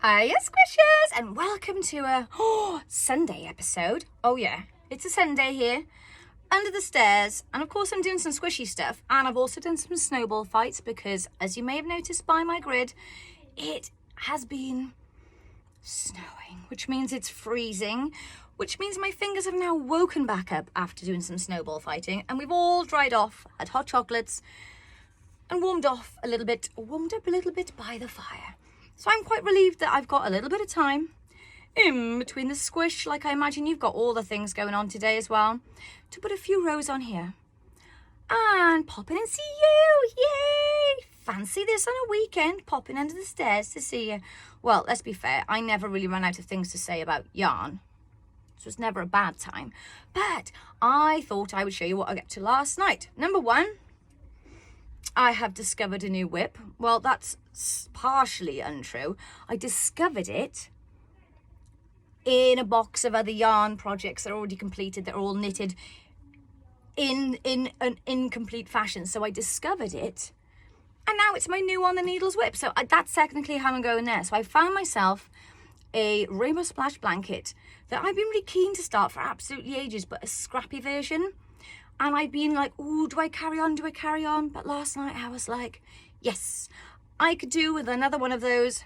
Hiya Squishers, and welcome to a Sunday episode. Oh yeah, it's a Sunday here, under the stairs, and of course I'm doing some squishy stuff, and I've also done some snowball fights because, as you may have noticed by my grid, it has been snowing, which means it's freezing, which means my fingers have now woken back up after doing some snowball fighting, and we've all dried off, had hot chocolates, and warmed up a little bit by the fire. So I'm quite relieved that I've got a little bit of time in between the squish, like I imagine you've got all the things going on today as well, to put a few rows on here and pop in and see you. Yay! Fancy this on a weekend, popping under the stairs to see you. Well, let's be fair, I never really run out of things to say about yarn. So it's never a bad time. But I thought I would show you what I got to last night. Number one, I have discovered a new whip. Well, that's partially untrue. I discovered it in a box of other yarn projects that are already completed, that are all knitted in an incomplete fashion. So I discovered it, and now it's my new on the needles whip. So that's technically how I'm going there. So I found myself a rainbow splash blanket that I've been really keen to start for absolutely ages, but a scrappy version. And I've been like, oh, do I carry on? But last night I was like, yes, I could do with another one of those.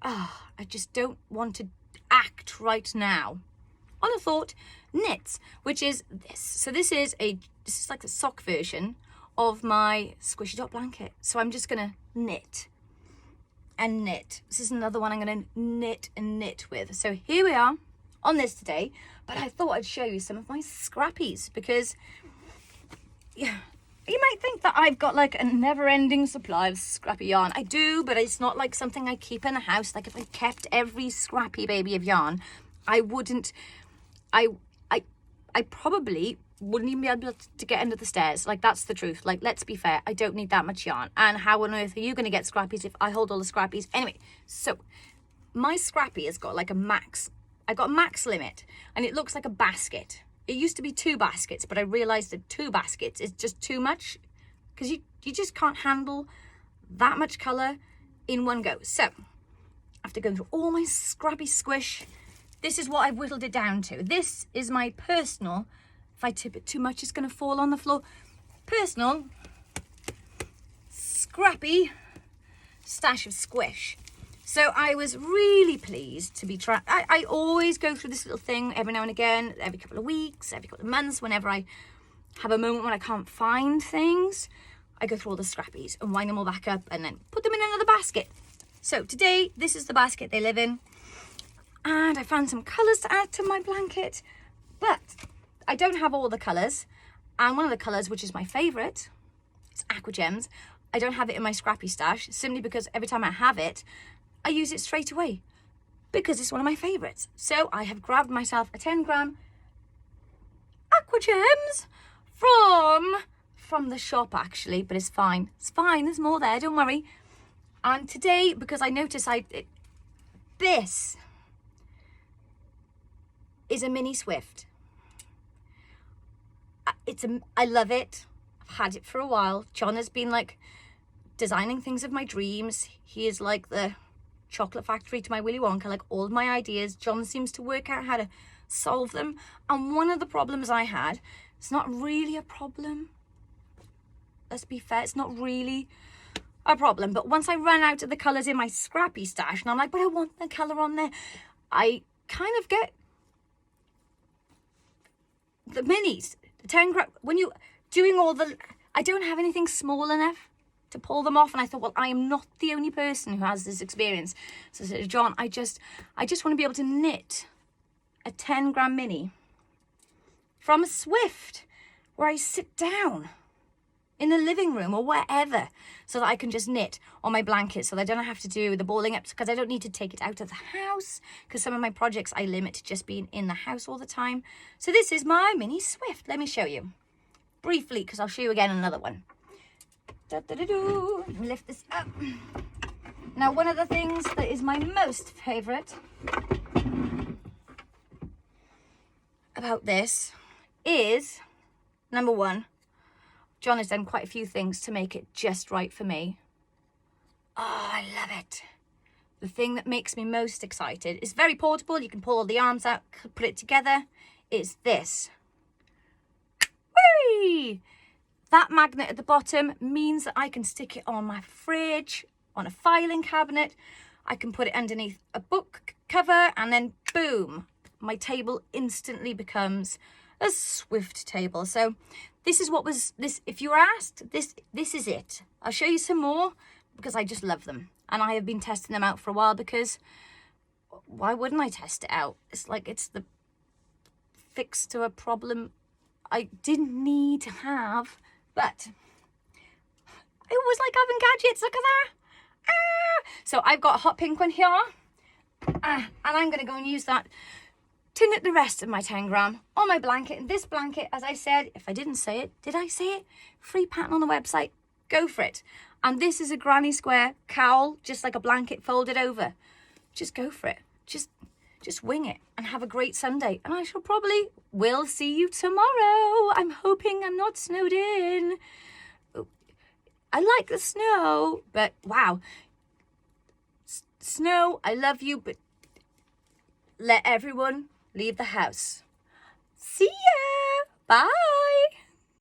I just don't want to act right now. On a thought, knits, which is this. So this is like the sock version of my squishy dot blanket. So I'm just gonna knit and knit. This is another one I'm gonna knit and knit with. So here we are on this today, but I thought I'd show you some of my scrappies because, yeah, you might think that I've got like a never-ending supply of scrappy yarn. I do, but it's not like something I keep in the house. Like if I kept every scrappy baby of yarn, I wouldn't, I probably wouldn't even be able to get under the stairs. Like, that's the truth. Like, let's be fair, I don't need that much yarn. And how on earth are you going to get scrappies if I hold all the scrappies? Anyway, so my scrappy has got like a max. I got a max limit, and it looks like a basket. It used to be 2 baskets, but I realised that 2 baskets is just too much because you just can't handle that much colour in one go. So after going through all my scrappy squish, this is what I've whittled it down to. This is my personal, if I tip it too much, it's going to fall on the floor, personal scrappy stash of squish. So I was really pleased to be trying. I always go through this little thing every now and again, every couple of weeks, every couple of months, whenever I have a moment when I can't find things, I go through all the scrappies and wind them all back up and then put them in another basket. So today, this is the basket they live in. And I found some colours to add to my blanket, but I don't have all the colours. And one of the colours, which is my favourite, it's Aqua Gems. I don't have it in my scrappy stash, simply because every time I have it, I use it straight away because it's one of my favourites. So I have grabbed myself a 10-gram Aqua Gems from the shop, actually, but it's fine. It's fine. There's more there. Don't worry. And today, because I noticed this is a mini Swift. I love it. I've had it for a while. John has been like designing things of my dreams. He is like the chocolate factory to my Willy Wonka. Like, all of my ideas, John seems to work out how to solve them. And one of the problems I had, it's not really a problem, let's be fair, it's not really a problem, but once I ran out of the colours in my scrappy stash, and I'm like, but I want the colour on there, I kind of get the minis, the 10 gram, when you doing all the, I don't have anything small enough to pull them off. And I thought, well, I am not the only person who has this experience. So I said, John, I just want to be able to knit a 10-gram mini from a Swift where I sit down in the living room or wherever, so that I can just knit on my blanket, so that I don't have to do the balling up, because I don't need to take it out of the house, because some of my projects I limit to just being in the house all the time. So this is my mini Swift. Let me show you briefly, because I'll show you again another one. Let me lift this up. Now, one of the things that is my most favourite about this is, number one, John has done quite a few things to make it just right for me. Oh, I love it. the thing that makes me most excited, it's very portable, you can pull all the arms out, put it together, is this. Whee! That magnet at the bottom means that I can stick it on my fridge, on a filing cabinet. I can put it underneath a book cover, and then boom, my table instantly becomes a Swift table. So this is what was this. If you were asked, this is it. I'll show you some more because I just love them, and I have been testing them out for a while because why wouldn't I test it out? It's like it's the fix to a problem I didn't need to have, but it was like having gadgets. Look at that. So I've got a hot pink one here, and I'm going to go and use that to knit the rest of my 10 gram on my blanket. And this blanket, as I said, if I didn't say it, did I say it? Free pattern on the website. Go for it. And this is a granny square cowl, just like a blanket folded over. Just go for it. Just wing it and have a great Sunday. And I will see you tomorrow. I'm hoping I'm not snowed in. I like the snow, but wow. Snow, I love you, but let everyone leave the house. See ya. Bye.